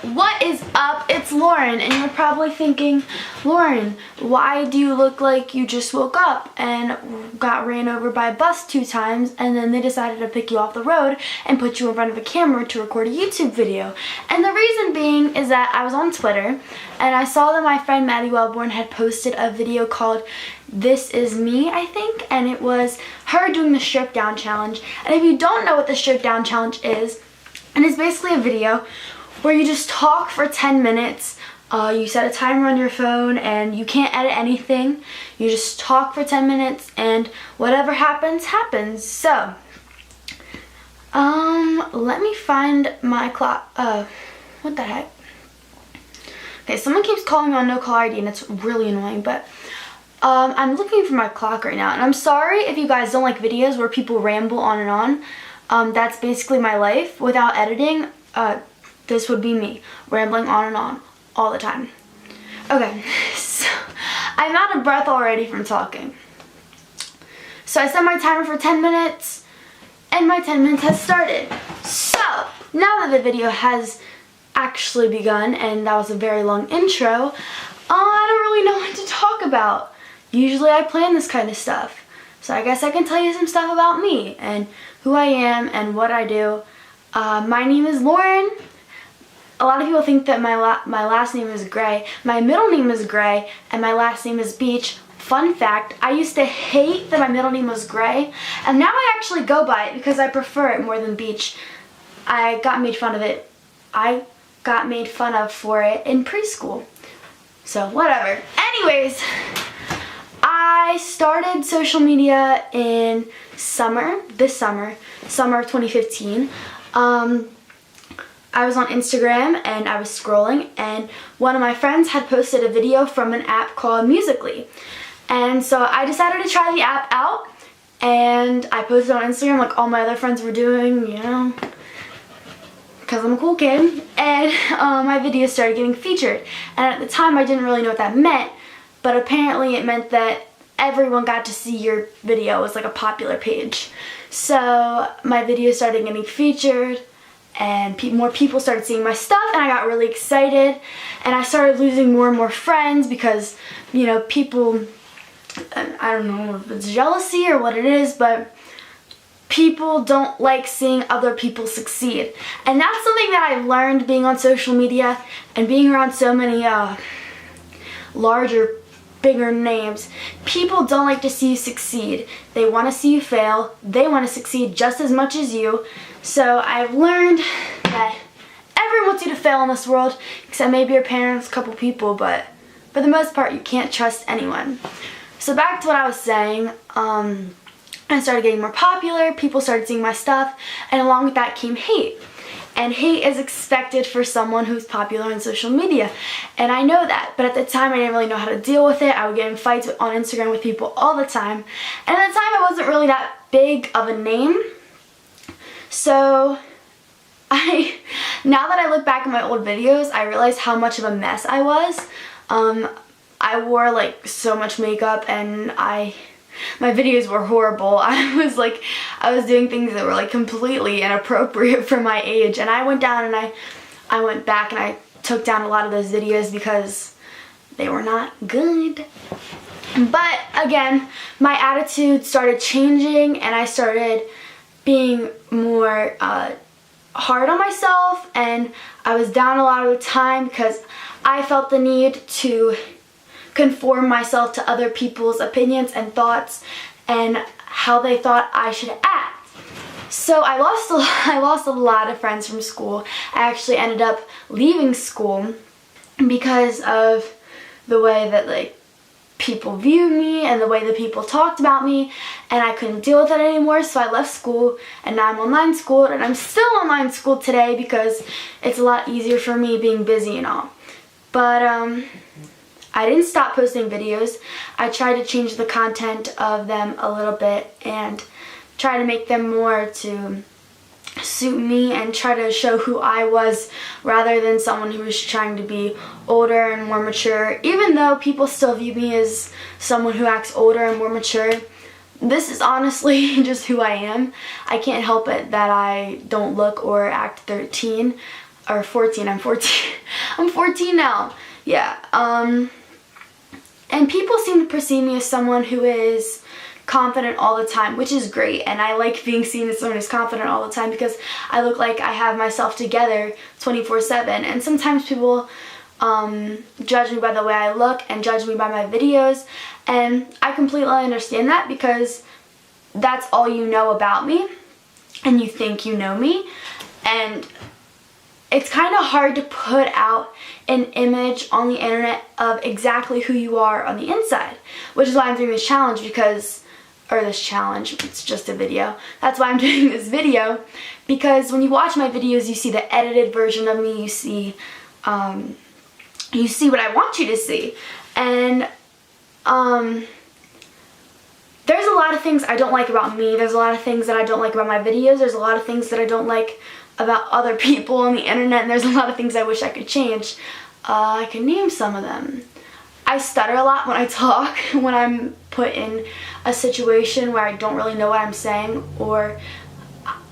What is up? It's Lauren, and you're probably thinking, Lauren, why do you look like you just woke up and got ran over by a bus 2 times and then they decided to pick you off the road and put you in front of a camera to record a YouTube video? And the reason being is that I was on Twitter and I saw that my friend Maddie Wellborn had posted a video called This Is Me, I think, and it was her doing the strip down challenge. And if you don't know what the strip down challenge is, and it's basically a video where you just talk for 10 minutes. You set a timer on your phone and you can't edit anything. You just talk for 10 minutes and whatever happens, happens. So, let me find my clock. What the heck? Okay, someone keeps calling me on no call ID and it's really annoying, but I'm looking for my clock right now. And I'm sorry if you guys don't like videos where people ramble on and on. That's basically my life. Without editing, this would be me, rambling on and on, all the time. Okay, so I'm out of breath already from talking. So I set my timer for 10 minutes, and my 10 minutes has started. So, now that the video has actually begun, and that was a very long intro, I don't really know what to talk about. Usually I plan this kind of stuff. So I guess I can tell you some stuff about me, and who I am, and what I do. My name is Loren. A lot of people think that my last name is Gray. My middle name is Gray, and my last name is Beech. Fun fact, I used to hate that my middle name was Gray, and now I actually go by it because I prefer it more than Beech. I got made fun of it. I got made fun of for it in preschool. So, whatever. Anyways, I started social media in this summer of 2015. I was on Instagram and I was scrolling and one of my friends had posted a video from an app called Musical.ly. And so I decided to try the app out and I posted on Instagram like all my other friends were doing, you know, because I'm a cool kid. And my videos started getting featured. And at the time I didn't really know what that meant, but apparently it meant that everyone got to see your video. It was like a popular page. So my videos started getting featured and more people started seeing my stuff and I got really excited and I started losing more and more friends because, you know, people, I don't know if it's jealousy or what it is, but people don't like seeing other people succeed. And that's something that I learned being on social media and being around so many bigger names. People don't like to see you succeed. They want to see you fail. They want to succeed just as much as you. So I've learned that everyone wants you to fail in this world, except maybe your parents, a couple people, but for the most part you can't trust anyone. So back to what I was saying, I started getting more popular, people started seeing my stuff, and along with that came hate. And hate is expected for someone who's popular on social media. And I know that, but at the time I didn't really know how to deal with it. I would get in fights on Instagram with people all the time. And at the time I wasn't really that big of a name. So now that I look back at my old videos, I realize how much of a mess I was. I wore like so much makeup and my videos were horrible. I was doing things that were like completely inappropriate for my age, and I went down and I went back and I took down a lot of those videos because they were not good. But again, my attitude started changing and I started being more hard on myself, and I was down a lot of the time because I felt the need to conform myself to other people's opinions and thoughts and how they thought I should act. So I lost a lot of friends from school. I actually ended up leaving school because of the way that like people viewed me and the way that people talked about me, and I couldn't deal with it anymore, so I left school and now I'm online school, and I'm still online school today because it's a lot easier for me being busy and all. But I didn't stop posting videos. I tried to change the content of them a little bit and try to make them more to suit me and try to show who I was rather than someone who was trying to be older and more mature. Even though people still view me as someone who acts older and more mature, this is honestly just who I am. I can't help it that I don't look or act 13. or 14. I'm 14. I'm 14 now. Yeah. And people seem to perceive me as someone who is confident all the time, which is great, and I like being seen as someone who's confident all the time because I look like I have myself together 24/7. And sometimes people judge me by the way I look and judge me by my videos, and I completely understand that because that's all you know about me and you think you know me, and it's kind of hard to put out an image on the internet of exactly who you are on the inside, which is why I'm doing this challenge it's just a video. That's why I'm doing this video, because when you watch my videos, you see the edited version of me, you see what I want you to see. And there's a lot of things I don't like about me. There's a lot of things that I don't like about my videos. There's a lot of things that I don't like about other people on the internet, and there's a lot of things I wish I could change. I can name some of them. I stutter a lot when I talk, when I'm put in a situation where I don't really know what I'm saying, or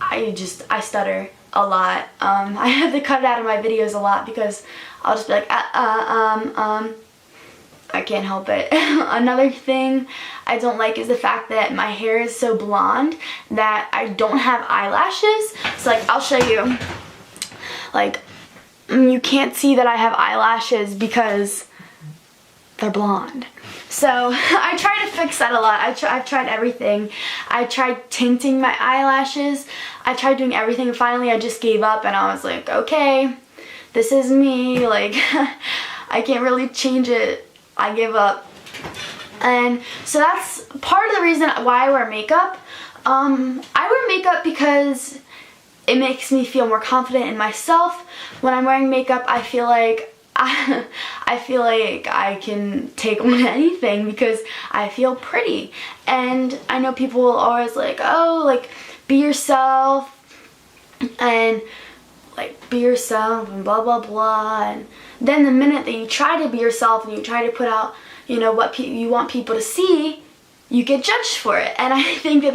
I stutter a lot. I have to cut it out of my videos a lot because I'll just be like, I can't help it. Another thing I don't like is the fact that my hair is so blonde that I don't have eyelashes. So like, I'll show you. Like, you can't see that I have eyelashes because they're blonde. So I try to fix that a lot. I've tried everything. I tried tinting my eyelashes. I tried doing everything. Finally, I just gave up and I was like, okay, this is me. Like, I can't really change it. I give up. And so that's part of the reason why I wear makeup. I wear makeup because it makes me feel more confident in myself. When I'm wearing makeup, I feel like I can take on anything because I feel pretty. And I know people will always like, oh, like, be yourself and blah blah blah, and then the minute that you try to be yourself and you try to put out, you know, what you want people to see, you get judged for it. And I think that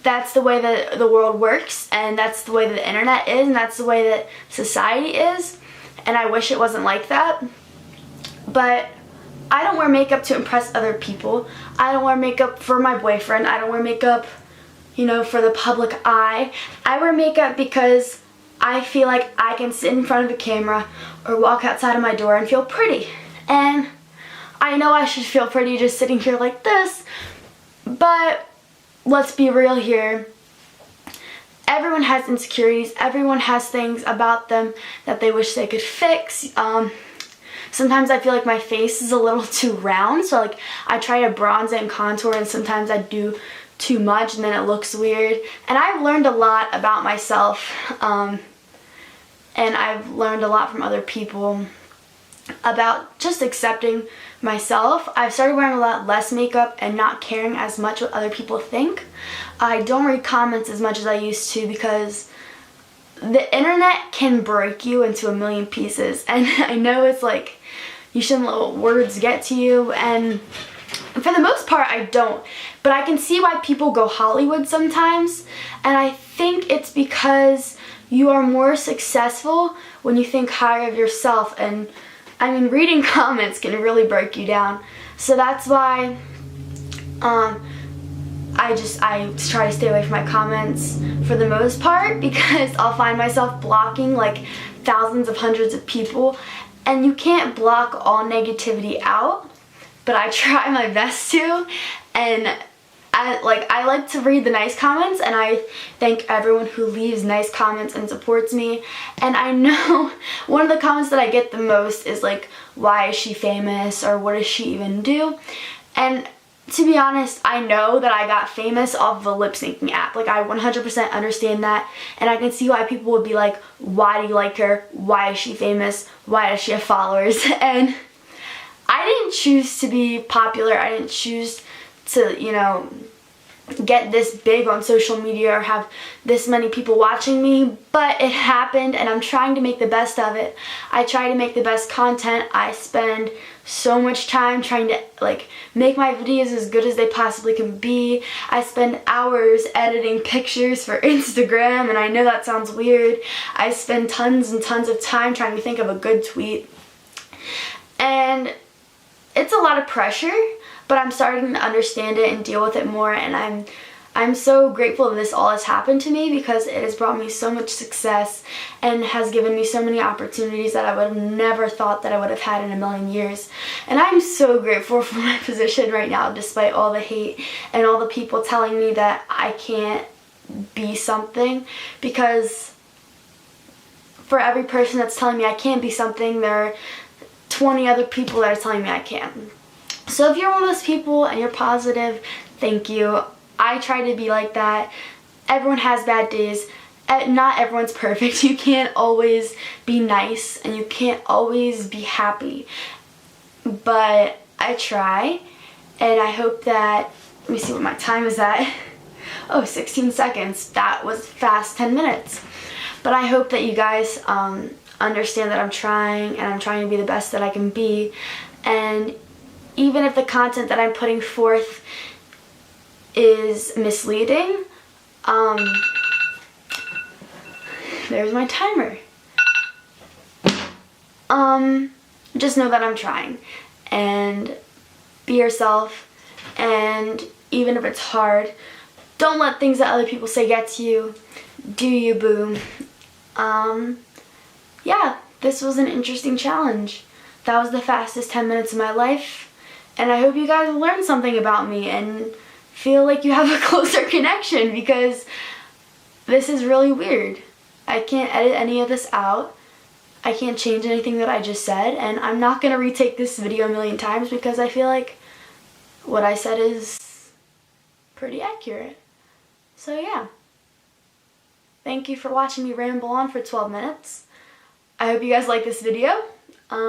that's the way that the world works, and that's the way that the internet is, and that's the way that society is, and I wish it wasn't like that. But I don't wear makeup to impress other people. I don't wear makeup for my boyfriend. I don't wear makeup, you know, for the public eye. I wear makeup because I feel like I can sit in front of a camera or walk outside of my door and feel pretty. And I know I should feel pretty just sitting here like this, but let's be real here. Everyone has insecurities. Everyone has things about them that they wish they could fix. Sometimes I feel like my face is a little too round, so like I try to bronze it and contour, and sometimes I do too much and then it looks weird. And I've learned a lot about myself, and I've learned a lot from other people about just accepting myself. I've started wearing a lot less makeup and not caring as much what other people think. I don't read comments as much as I used to because the internet can break you into a million pieces, and I know it's like you shouldn't let words get to you, and for the most part I don't, but I can see why people go Hollywood sometimes, and I think it's because you are more successful when you think higher of yourself. And I mean, reading comments can really break you down. So that's why I try to stay away from my comments for the most part, because I'll find myself blocking like thousands of hundreds of people, and you can't block all negativity out, but I try my best to. And I like to read the nice comments, and I thank everyone who leaves nice comments and supports me. And I know one of the comments that I get the most is like, why is she famous, or what does she even do? And to be honest, I know that I got famous off of a lip syncing app. Like, I 100% understand that, and I can see why people would be like, why do you like her? Why is she famous? Why does she have followers? And I didn't choose to be popular. I didn't choose to, you know, get this big on social media or have this many people watching me, but it happened and I'm trying to make the best of it. I try to make the best content. I spend so much time trying to make my videos as good as they possibly can be. I spend hours editing pictures for Instagram, and I know that sounds weird. I spend tons and tons of time trying to think of a good tweet. And it's a lot of pressure, but I'm starting to understand it and deal with it more, and I'm so grateful that this all has happened to me because it has brought me so much success and has given me so many opportunities that I would have never thought that I would have had in a million years. And I'm so grateful for my position right now, despite all the hate and all the people telling me that I can't be something, because for every person that's telling me I can't be something, there are 20 other people that are telling me I can. So if you're one of those people and you're positive, thank you. I try to be like that. Everyone has bad days. Not everyone's perfect. You can't always be nice and you can't always be happy. But I try, and I hope that, let me see what my time is at. Oh, 16 seconds. That was fast, 10 minutes. But I hope that you guys understand that I'm trying, and I'm trying to be the best that I can be. And even if the content that I'm putting forth is misleading, there's my timer. Just know that I'm trying, and be yourself, and even if it's hard, don't let things that other people say get to you. Do you, boo. Yeah, this was an interesting challenge. That was the fastest 10 minutes of my life. And I hope you guys learned something about me and feel like you have a closer connection, because this is really weird. I can't edit any of this out. I can't change anything that I just said, and I'm not going to retake this video a million times because I feel like what I said is pretty accurate. So yeah. Thank you for watching me ramble on for 12 minutes. I hope you guys like this video.